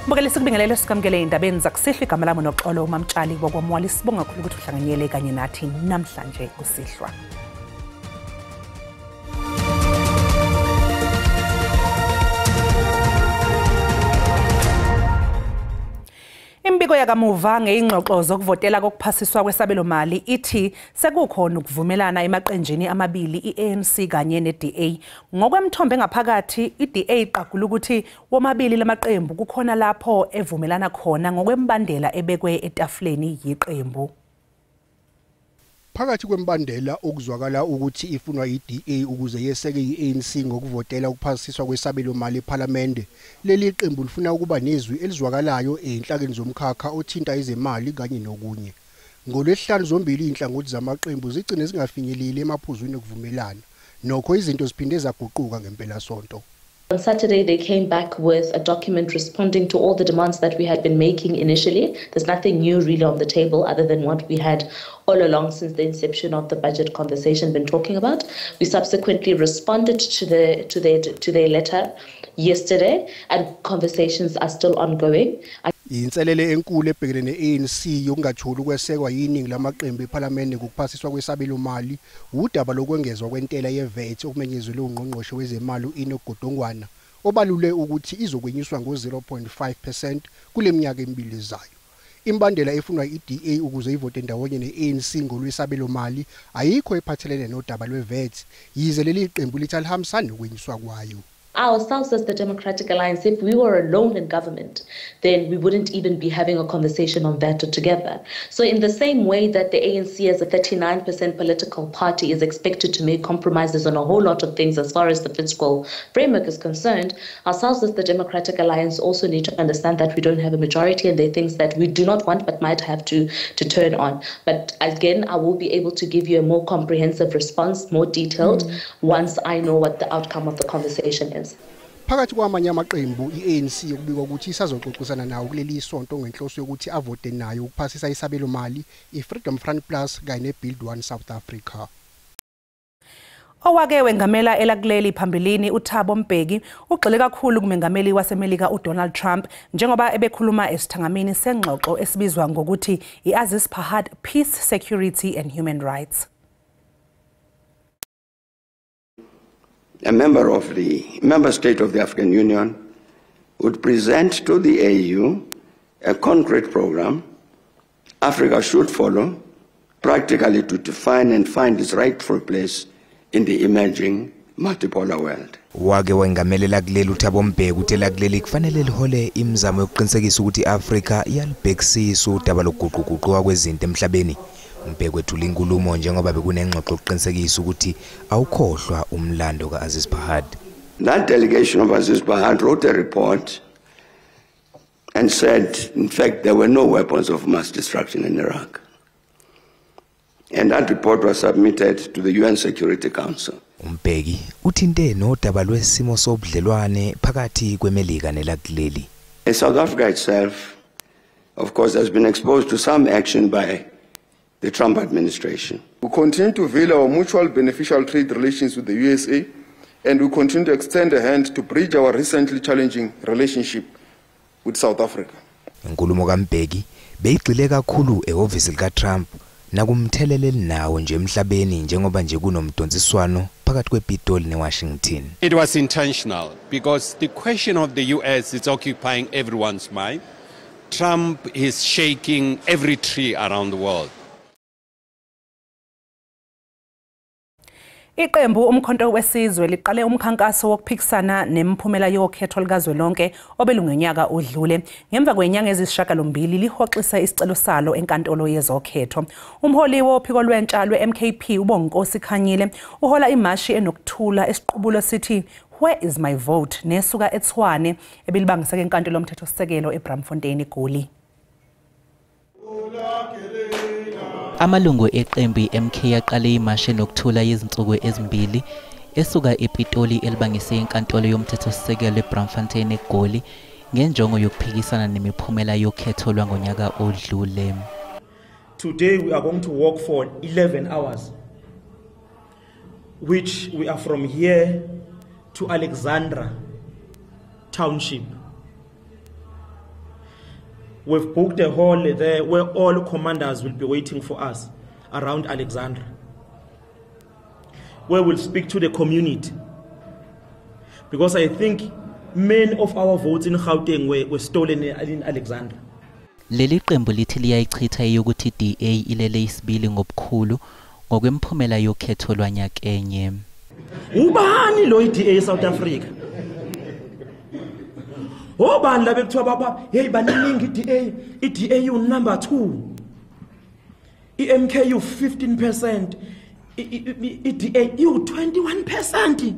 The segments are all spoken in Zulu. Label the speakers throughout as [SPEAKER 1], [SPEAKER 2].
[SPEAKER 1] Bukele sikubingelele sikamkele indabeni zakusihlwa igama lami noxolo uMamtshali bokwamwala sibonga kakhulu ukuthi uhlanganyele kanye nathi namhlanje kusihlwa. Imbiko yakamuva ngeingxoxo zokuvotela kokuphasiswa kwesabelo mali ithi sekukhona ukuvumelana emaqenjini amabili iANC kanye neDA. Ngokwemthombo engaphakathi iDA iqagula ukuthi womabili lamaqembu kukhona lapho evumelana khona ngokwembandela ebekwe etafuleni yiqembu.
[SPEAKER 2] Phakathi kwembandela okuzwakala ukuthi ifunwa yiDA ukuze yeseke iANC ngokuvotela ukuphasiswa kwesabelo mali eParliament, leli qembu lifuna ukuba nezwi elizwakalayo enhlakeni zomkhakha othinta izemali kanye nokunye. NgoLwesihlanu zombili inhlangothi zamaqembu zigcine zingafinyeleli emaphuzwini okuvumelana, nokho izinto ziphinde zaguquka ngempela sonto.
[SPEAKER 3] On Saturday, they came back with a document responding to all the demands that we had been making initially. There's nothing new really on the table other than what we had all along since the inception of the budget conversation been talking about. We subsequently responded to their letter yesterday, and conversations are still ongoing.
[SPEAKER 2] Inselele enkulu ebhekene neANC yokungathuli ukwesekwa yiningi lamaqembu eParliament ngokuphasiswa kwesabelo mali udaba lokwengezwa kwentela yeVAT okumenyezelwe ungqongqoshe wezemali uEnoch Godongwana obalule ukuthi izokwenyuswa ngo-0.5% kule minyaka emibili ezayo. Imbandela efunwa iDA ukuze ivote ndawonye neANC ngolwesabelo mali ayikho ephathelene nodaba lweVAT, yize leli qembu lithi alihambisani nokwenyuswa kwayo.
[SPEAKER 3] Ourselves as the Democratic Alliance, if we were alone in government, then we wouldn't even be having a conversation on that together. So in the same way that the ANC as a 39% political party is expected to make compromises on a whole lot of things as far as the fiscal framework is concerned, ourselves as the Democratic Alliance also need to understand that we don't have a majority and there are things that we do not want but might have to turn on. But again, I will be able to give you a more comprehensive response, more detailed, once I know what the outcome of the conversation is.
[SPEAKER 2] Phakathi kwamanye amaqembu iANC yokubikwa ukuthi isazoxoxisana nawo kuleli sonto ngenhloso yokuthi avote nayo ukuphasisa isabelo mali iFreedom Front Plus kanye neBuild One South Africa.
[SPEAKER 1] Owake wengamela elakuleli phambilini uThabo Mbeki ugxile kakhulu kumengameli waseMelika uDonald Trump njengoba ebekhuluma esithangamini sengxoxo esibizwa ngokuthi iAziz Pahad Peace, Security and Human Rights.
[SPEAKER 4] A member state of the African Union would present to the AU a concrete program Africa should follow practically to define and find its rightful place in the emerging multipolar world.
[SPEAKER 5] Wake wengamelela kuleli uThabo Mbeki utela kuleli kufanele lihole imizamo yokuqinisekisa ukuthi iAfrika iyalibhekisisa udaba lokuguquguquka kwezinto emhlabeni. Mbeki wethula inkulumo njengoba bekunengxoxo yokuqinisekisa ukuthi awukhohlwa umlando kaAziz Pahad.
[SPEAKER 4] That delegation of Aziz Pahad wrote a report and said, in fact, there were no weapons of mass destruction in Iraq. And that report was submitted to the UN Security Council.
[SPEAKER 5] Mbeki uthinte nodaba lwesimo sobudlelwane phakathi kweMelika nelakuleli.
[SPEAKER 4] South Africa itself, of course, has been exposed to some action by the Trump administration.
[SPEAKER 6] We continue to veil our mutual beneficial trade relations with the USA, and we continue to extend a hand to bridge our recently challenging relationship with South Africa.
[SPEAKER 5] Inkulumo kaMbeki beyigxile kakhulu ehhovisi likaTrump nakumtheleleli nawo nje emhlabeni njengoba nje kunomdonsiswano phakathi kwePitoli neWashington.
[SPEAKER 7] It was intentional because the question of the US is occupying everyone's mind. Trump is shaking every tree around the world.
[SPEAKER 1] Iqembu umkhonto wesizwe liqale umkhankaso wokuphikisana nemphumela yokhetho likazwelonke obelungenyaka odlule. Ngemva kwenyanga ezisishiyagalombili lihoxisa isicelo salo enkantolo yezokhetho. Umholi wophiko lwentsha lweMKP uBonginkosi Khanyile uhola imashi enokuthula esiqubulo sithi Where is my vote nesuka eTshwane ebilibangiseke enkantolo yomthethosisekelo eBramfontein eGoli.
[SPEAKER 8] Amalungu eqembu MK yaqale imashi nokuthula yezinsuku ezimbili esuka ePitoli elibangise enkantolo yomthethosisekelo eBramfontein eGoli ngenjongo yokuphikisana nemiphumela yokhetho lwangonyaka odlule.
[SPEAKER 9] Today we are going to walk for 11 hours, which we are from here to Alexandra Township. We've booked a hall there where all commanders will be waiting for us around Alexandra, where we'll speak to the community. Because I think many of our votes in Gauteng were stolen in Alexandra.
[SPEAKER 8] Leli qembu lithi liyayichitha yokuthi DA ilele isibili ngobukhulu ngokwemphumela yokhetho lwanyakenye.
[SPEAKER 9] Ubani lo DA South Africa? Obani la bekuthiwa baba hey baningi DA you number 2. MKU 15%, DA you 21%.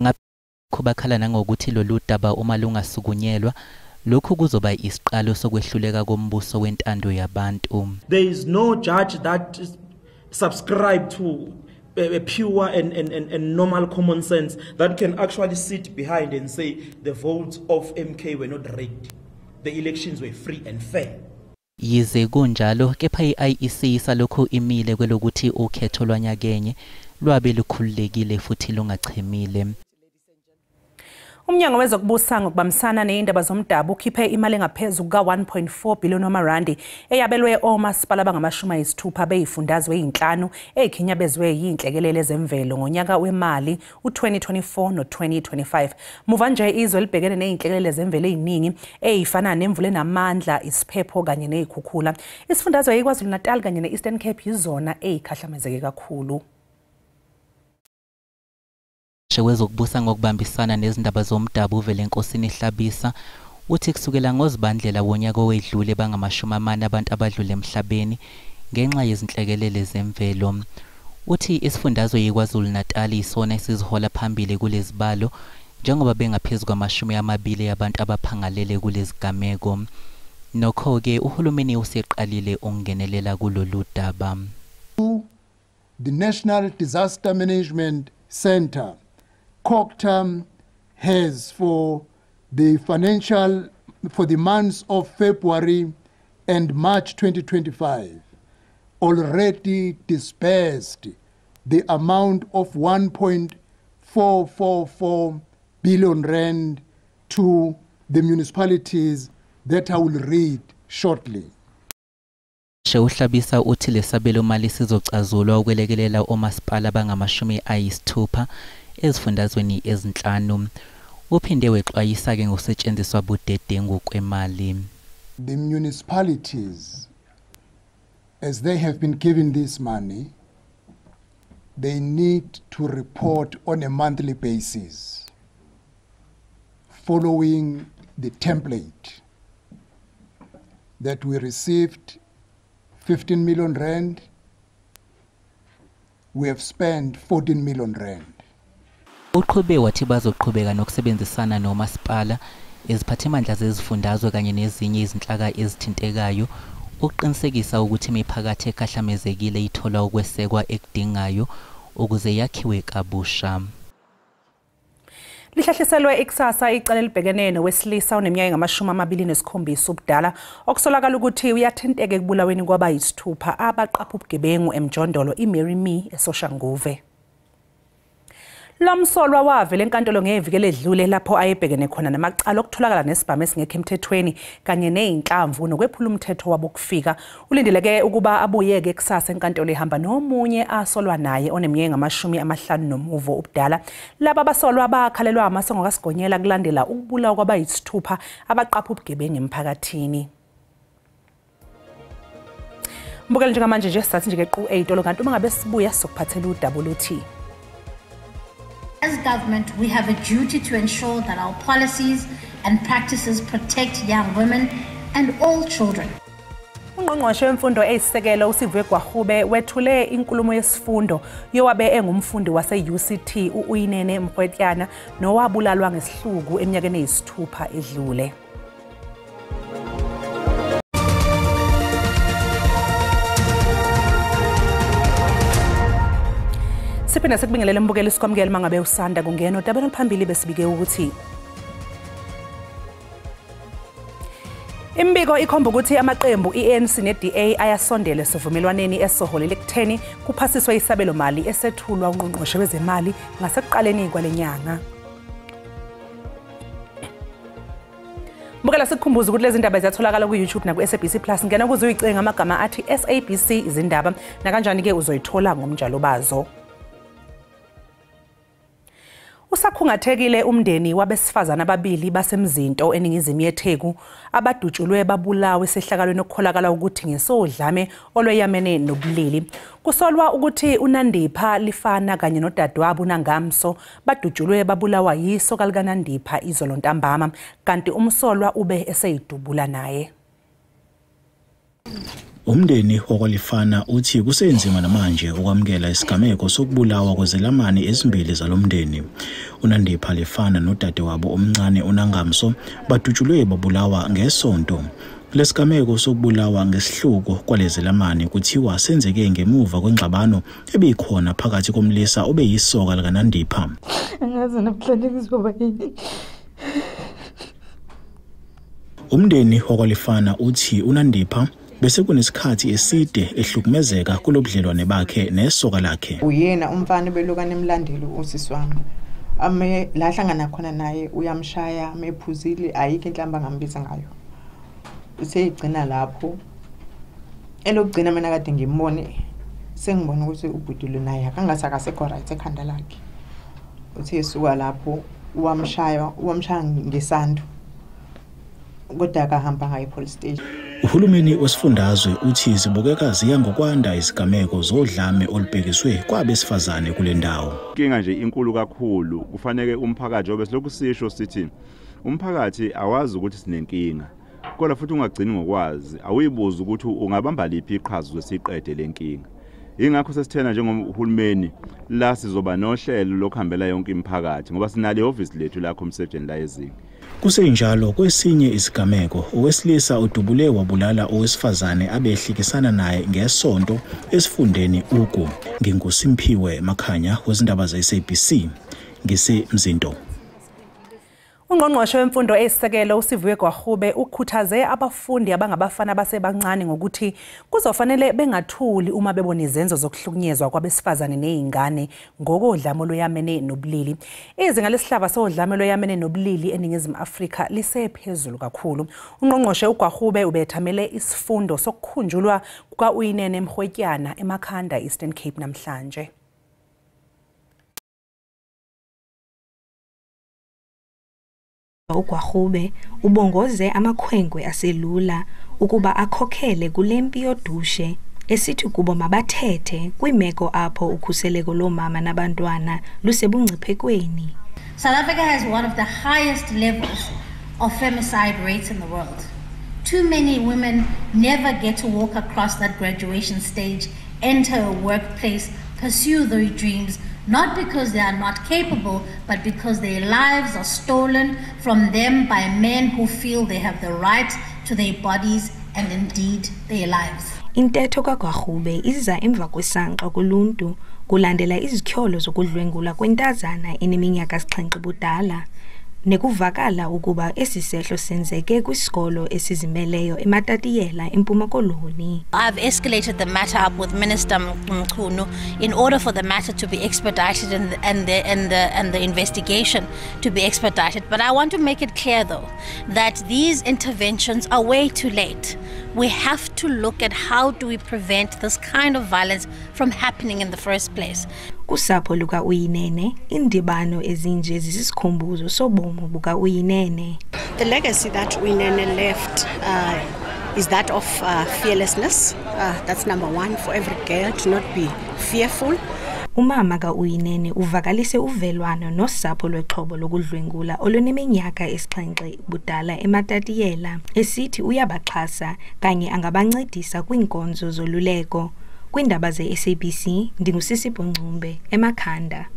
[SPEAKER 8] Ngakubakhala nangokuthi lolu daba uma lungasukunyelwa lokhu kuzoba isiqalo sokwehluleka kombuso wentando yabantu.
[SPEAKER 9] There is no judge that is subscribed to pure and normal common sense that can actually sit behind and say the votes of MK were not rigged. The elections were free and fair.
[SPEAKER 8] Yize kunjalo kepha iIEC salokho imile kwelokuthi ukhetho lwanyakenye lwabe lukhululekile futhi lungachemile.
[SPEAKER 1] Umnyango wezokubusa ngokubambisana nezindaba zomdabu ukhiphe imali engaphezulu ka-1.4 billion wamarandi eyabelwe omasipala abangama-60 beyifundazwe ezinhlanu ezikhinyabezwe yinhlekelele zemvelo ngonyaka wemali u-2024 no-2025. Muva nje izwe libhekene nezinhlekelele zemvelo eziningi ezifana nemvula enamandla, isiphepho kanye nezikhukhula. Isifundazwe eKwaZulu-Natal kanye ne-Eastern Cape yizona ezikhahlamezeke kakhulu.
[SPEAKER 8] Wezokubusa ngokubambisana nezindaba zomdabu Velenkosini Hlabisa uthi kusukela ngoZibandlela wonyaka owedlule bangama-40 abantu abadlule emhlabeni ngenxa yezinhlekelele zemvelo. Uthi isifundazwe yiKwaZulu-Natal isona esizihola phambili kulezibalo njengoba bengaphezulu kwama-20 yabantu abaphangalele kulezigameko. Nokho-ke uhulumeni useqalile ukungenelela kulolu daba.
[SPEAKER 10] The National Disaster Management Center COCTA has for the months of February and March 2025 already disbursed the amount of 1.444 billion rand to the municipalities that I will read shortly.
[SPEAKER 8] Uhlabisa uthi lesabelo mali sizocazulwa ukwelekelela omasipala abangama-60 ezifundazweni ezinhlanu. Uphinde wexwayisa ke ngokusetshenziswa budedengu kwemali.
[SPEAKER 10] The municipalities, as they have been given this money, they need to report on a monthly basis following the template that we received 15 million rand, we have spent 14 million rand.
[SPEAKER 8] Uqhube wathi bazoqhubeka nokusebenzisana nomasipala eziphathimandla zezifundazwe kanye nezinye izinhlaka ezithintekayo ukuqinisekisa ukuthi imiphakathi ekhahlamezekile ithola ukwesekwa ekudingayo ukuze yakhiwe kabusha.
[SPEAKER 1] Lihlahliselwe ikusasa icala libhekene nowesilisa oneminyaka engama-27 ubudala okusolakala ukuthi uyathinteka ekubulaweni kwabayisithupha abaqapha ubugebengu emjondolo iMary Me eSoshanguve. Lomsolwa wavela enkantolo ngeviki eledlule lapho ayebhekene khona namacala okutholakala nesibhamu esingekho emthethweni kanye nezinhlamvu nokwephula umthetho wabo kufika. Ulindeleke ukuba abuyeke kusasa enkantolo ehamba nomunye asolwa naye oneminyaka engama-50 nomuvo ubudala. Laba abasolwa bakhalelwa amasongo kaSigonyela kulandela ukubulawa kwabayisithupha abaqapha ubugebengu emphakathini. Mbukela njengamanje nje sisathi nje kequ 8 kanti uma ngabe sibuya sokuphathela udaba oluthi
[SPEAKER 11] as government, we have a duty to ensure that our policies and practices protect young women and all children.
[SPEAKER 1] Ungqongqoshe wemfundo eyisisekelo uSivuye Gwahube wethule inkulumo yesifundo yowabe engumfundi wase-UCT uUyinene Mkhwetyana nowabulalwa ngesihluku eminyakeni eyisithupha edlule. Siphinde sikubingelele mbukeli sikwamukele mangabe usanda kungena udabeni phambili besibike ukuthi Imbiko ikhomba ukuthi amaqembu iANC neDA ayasondela esivumelwaneni esoholele kutheni kuphasiswe isabelo mali esethulwa ungqongqoshe wezemali ngasekuqaleni kwalenyanga. Mbukela sikukhumbuza ukuthi lezi ndaba ziyatholakala ku YouTube na ku SABC Plus. Ngena kuze uyicinga amagama athi SABC izindaba na kanjani ke uzoyithola ngomnjalo bazo. Usakhungathekile umndeni wabesifazana ababili basemzinto eningizimu yeTheku abadutshulwe babulawa esehlakalweni okukholakala ukuthi ngesodlame olweyamene nobulili. Kusolwa ukuthi uNandipha Lifana kanye nodadewabo uNangamso badutshulwe babulawa yiso kalikaNandipha izolo ntambama kanti umsolwa ube eseyidubula naye.
[SPEAKER 12] Umndeni wakwaLifana uthi kusenzima namanje ukwamkela isigameko sokubulawa kwezelamani ezimbili zalomndeni. uNandipha Lifana nodadewabo omncane uNangamso badutshulwe babulawa ngesonto. Lesigameko sokubulawa ngesihluko kwalezelamani kuthiwa senzeke ngemuva kwengxabano ebikhona phakathi komlisa obeyisoka likaNandipha.
[SPEAKER 13] Angazi namhlanje kuzoba yini.
[SPEAKER 12] Umndeni wakwaLifana uthi uNandipha bese kunesikhathi eside ehlukumezeka kulobudlelwane bakhe nesoka lakhe.
[SPEAKER 13] Uyena umfana belokane emlandeli usisi wami. La hlangana khona naye uyamshaya amephuzile ayikho inhlamba ngambiza ngayo. Useyigcina lapho. Elokugcina mina kade ngimbone sengibona ukuthi ubhudule naye akangasakasekho right ekhanda lakhe. Uthe suka lapho uwamshaya ngesando. Kodwa akahamba ngaye police station.
[SPEAKER 12] Uhulumeni wesifundazwe uthi zibukeka ziya ngokwanda izigameko zodlame olubhekiswe kwabesifazane kule ndawo.
[SPEAKER 14] Inkinga nje inkulu kakhulu kufanele umphakathi obe silokhu sisho sithi umphakathi awazi ukuthi sinenkinga. Kodwa futhi ungagcini ngokwazi awuyibuza ukuthi ungabamba liphi iqhaza lesiqede lenkinga. Ingakho sesithena njengohulumeni la sizoba nohlelo lokuhambela yonke imiphakathi ngoba sinale office lethu la Comsegen la ezinga.
[SPEAKER 12] Kusenjalo kwesinye isigameko owesilisa udubule wabulala owesifazane abehlikisana naye ngesonto esifundeni uku. NginguSimphiwe Makhanya wezindaba zeSABC ngisemzinto.
[SPEAKER 1] Ungqongqoshe wemfundo esisekelo uSivuye Gwarube ukhuthaze abafundi abangabafana abasebancane ngokuthi kuzofanele bengathuli uma bebona izenzo zokuhlukunyezwa kwabesifazane nezingane ngokodlame loyamene nobulili. Izinga lesihlaba sodlame loyamene nobulili eningizimu Afrika lisephezulu kakhulu. Ungqongqoshe uGwarube ubethamele isifundo sokukhunjulwa kukaUyinene Mrhwetyana eMakhanda Eastern Cape namhlanje.
[SPEAKER 15] uGwarube ubongoze amakhwenkwe aselula ukuba akhokhele kulempi yodushe esithi kubo mabathethe kwimeko apho ukhuseleko lomama nabantwana lusebungciphekweni.
[SPEAKER 11] South Africa has one of the highest levels of femicide rates in the world. Too many women never get to walk across that graduation stage, enter a workplace, pursue their dreams, not because they are not capable, but because their lives are stolen from them by men who feel they have the right to their bodies and indeed their lives.
[SPEAKER 15] Intetho kaGwarube iza emva kwesanqa kuluntu kulandela izityholo zokudlwengula kwentazana eneminyaka 7 budala. Nekuvakala ukuba esisehlo senzeke kwisikolo esizimeleyo eMatatiyela eMpuma Koloni.
[SPEAKER 16] I've escalated the matter up with Minister Mchunu in order for the matter to be expedited and the investigation to be expedited. But I want to make it clear though that these interventions are way too late. We have to look at how do we prevent this kind of violence from happening in the first place.
[SPEAKER 15] Kusapho luka Uyinene indibano ezinje zisikhumbuzo sobomo buka Uyinene.
[SPEAKER 17] The legacy that Uyinene left is that of fearlessness. That's number one, for every girl to not be fearful.
[SPEAKER 15] Umama ka Uyinene uvakalise uvelwano nosapho lwexhobo lokudlwengula oluneminyaka 7 budala eMatatiyela esithi uyabaxhasa kanye angabancedisa kwinkonzo zoluleko. Kwindaba zeSABC ndingusisipo Ncumbe eMakhanda.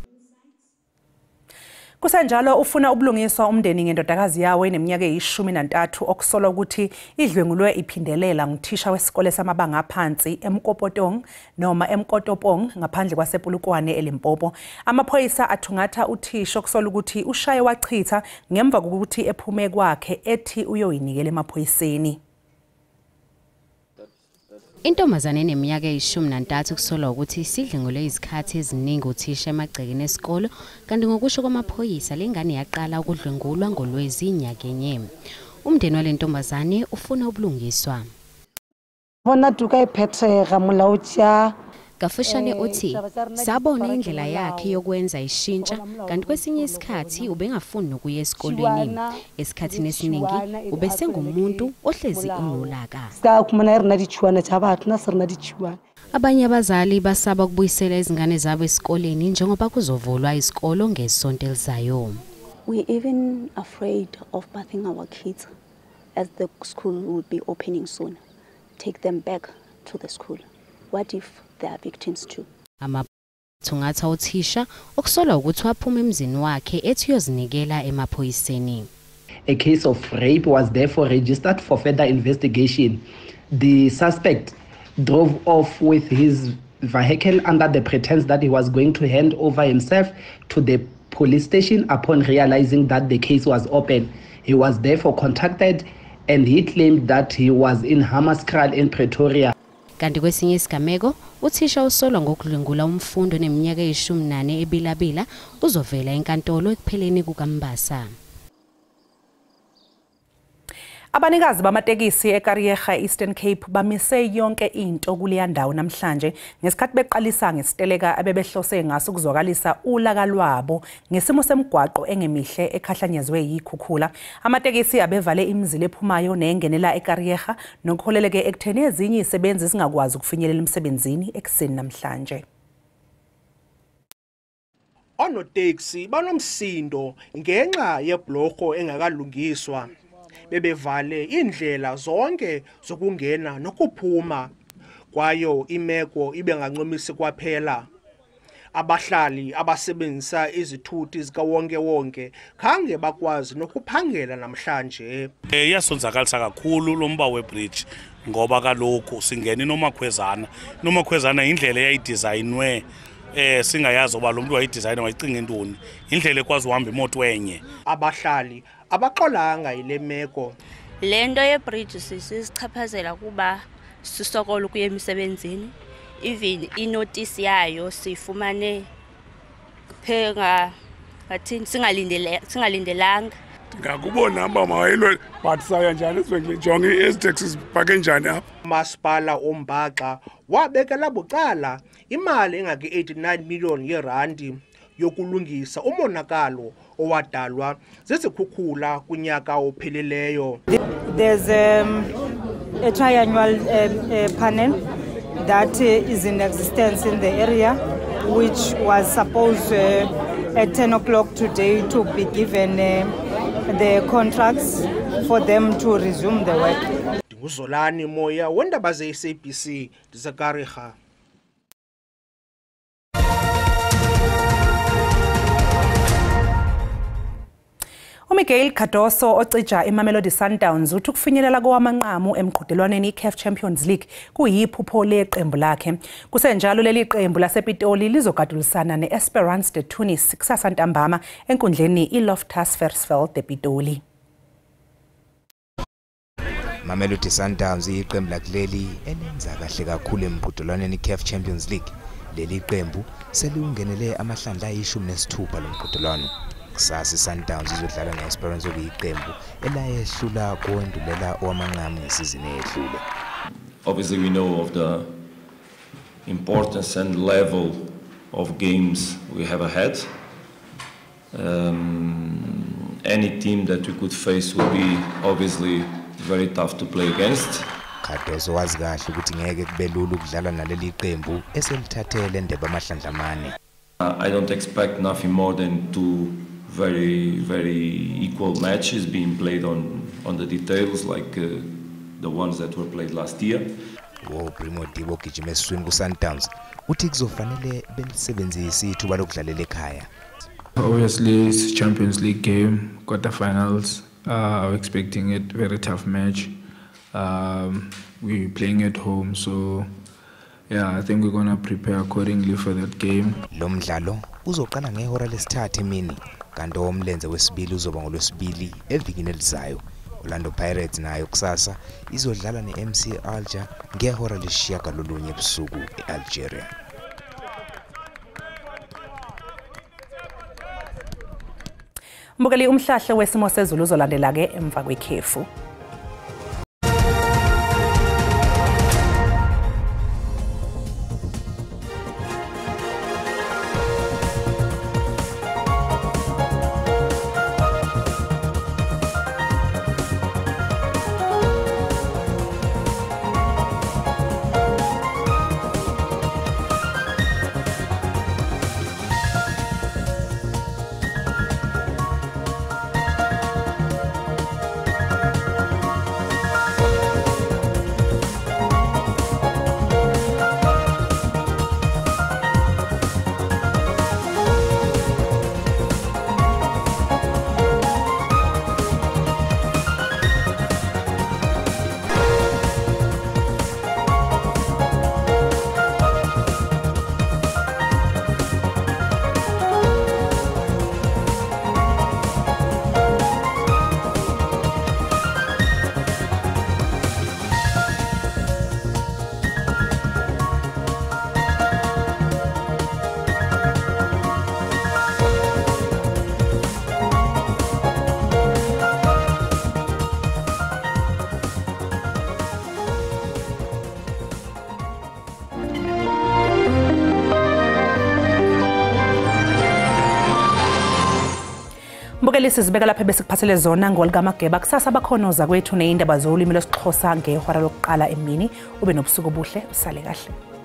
[SPEAKER 1] Kusenjalo ufuna ubulungiswa umndeni ngendodakazi yawo eneminyaka 13 okusolwa ukuthi idlwengulwe iphindelela nguthisha wesikole samabanga aphansi eMkopotong noma eMkotopong ngaphandle kwasePulukwane eLimpopo. Amaphoyisa athungatha uthisha okusolwa ukuthi ushaye wachitha ngemva kokuthi ephume kwakhe ethi uyoyinikela emaphoyiseni.
[SPEAKER 18] Intombazane eneminyaka 13 kusolwa ukuthi isidlengule izikhathi eziningi uthisha emagcekeni esikole kanti ngokusho kwamaphoyisa lengane yaqala ukudlwengulwa ngoLwezi inyaka enye. umndeni walentombazane ufuna ubulungiswa.
[SPEAKER 19] Bona duka iphethe gamulautya
[SPEAKER 18] Gafushane uthi sabona indlela yakhe yokwenza ishintsha kanti kwesinye isikhathi ubengafuni nokuya esikolweni esikhathini esiningi ubesengumuntu ohlezi unolaka. Abanye abazali basaba ukubuyisela izingane zabo esikoleni njengoba kuzovulwa isikolo ngesonto elizayo.
[SPEAKER 20] We even afraid of birthing our kids as the school would be opening soon. Take them back to the school. What if they are victims too?
[SPEAKER 18] Thungatha uthisha okusolwa ukuthi waphuma emzini wakhe ethi uyozinikela emaphoyiseni.
[SPEAKER 21] A case of rape was therefore registered for further investigation. The suspect drove off with his vehicle under the pretense that he was going to hand over himself to the police station. Upon realizing that the case was open, he was therefore contacted and he claimed that he was in Hammanskraal in Pretoria.
[SPEAKER 18] Kanti kwesinye isigameko uthisha usolwa ngokudlungula umfundo neminyaka e18 ebilabila uzovela enkantolo ekupheleni kukaMbasa.
[SPEAKER 1] Abanikazi bamatekisi eKariyerha Eastern Cape bamise yonke into kuleya ndawo namhlanje ngesikhathi beqalisa ngesiteleka abebehlose ngaso ukuzwakalisa ulaka lwabo ngesimo semgwaqo engemihle ekhahlanyezwe yikhukhula. Amatekisi abevale imizila ephumayo nengenela eKariyerha nokholeleke ekutheni ezinye izisebenzi singakwazi ukufinyelela emsebenzini ekseni namhlanje.
[SPEAKER 2] Onoteksi banomsindo ngenxa yebloko engakalungiswa. Bebevale indlela zonke zokungena nokuphuma kwayo imeko ibengancomisi kwaphela. Abahlali abasebenzisa izithuthi zikawonke khange bakwazi nokuphangela namhlanje.
[SPEAKER 22] Iyasonzakalisa kakhulu lomba webridge ngoba kaloku singena nomakhwezana indlela eyayidesignwe singayazi oba lo muntu wayidesign wayicinga intoni indlela ekwazi uhamba imoto enye. Abahlali
[SPEAKER 2] abaxolanga ile meko.
[SPEAKER 23] Lento yebridge sisichaphazela kuba sisokola ukuya emisebenzini. Even inotice yayo sifumane phenga ngathi singalindelanga.
[SPEAKER 24] Ngakubona amba mawayilwe but saya njani sibengijonga izitaxis phake njani apha.
[SPEAKER 2] Masipala oMbaxa wabekela bucala imali engake 89 million yerandi yokulungisa umonakalo owadalwa zizikhukhula kunyaka opheleleyo.
[SPEAKER 25] There's a triannual panel that is in existence in the area, which was supposed at 10 o'clock today to be given the contracts for them to resume the work.
[SPEAKER 2] Nguzolani Moya wendaba ze-SABC Zakariha.
[SPEAKER 1] Miguel Cardoso ocija eMamelodi Sundowns uthi ukufinyelela kowamanqamu emqhudelwaneni iCAF Champions League kuyiphupho leqembu lakhe. Kusenjalo leli qembu lasePitoli lizogadulisana neEsperance de Tunis kusasa ntambama enkundleni iLoftus Versfeld ePitoli.
[SPEAKER 5] Mamelodi Sundowns iqembu lakuleli elenza kahle kakhulu emqhudelwaneni iCAF Champions League. Leli qembu selungenele amahlandla ayishumi-nesithupha lomqhudelwano. Kusasa Sundowns izodlala neEsperance okuyiqembu elayehlula kowendulela owamanqamu ngesizini edlule.
[SPEAKER 26] Obviously we know of the importance and level of games we have ahead. Any team that we could face will be obviously very tough to play against.
[SPEAKER 5] Cardoso wazi kahle ukuthi ngeke kube lula ukudlala naleli qembu eselithathele indebe amahlandla amane.
[SPEAKER 26] I don't expect nothing more than two very equal matches being played on the details like the ones that were played last year.
[SPEAKER 5] Primo Dibo gijima eswini kuSundowns uthi kuzofanele belisebenzise ithuba lokudlalela ekhaya.
[SPEAKER 27] Obviously it's Champions League game, quarterfinals. I'm expecting it very tough match. We're playing at home, so yeah, I think we're going to prepare accordingly for that game.
[SPEAKER 5] Lo mdlalo uzoqala ngehora lesithathu emini kanti omlenze wesibili uzoba ngolwesibili evikini elizayo. Orlando Pirates nayo kusasa izodlala neMC Alger ngehora lesishiyagalolunye ebusuku eAlgeria.
[SPEAKER 1] Mbukeli umhlahlo wesimo sezulu uzolandela ke emva kwekhefu. mlaleli sizibeka lapha besikuphathele zona ngolgamageba kusasa bakhonoza kwethu neindaba zolimi lwesiXhosa ngehora lokuqala emini ube nobusuku obuhle usale kahle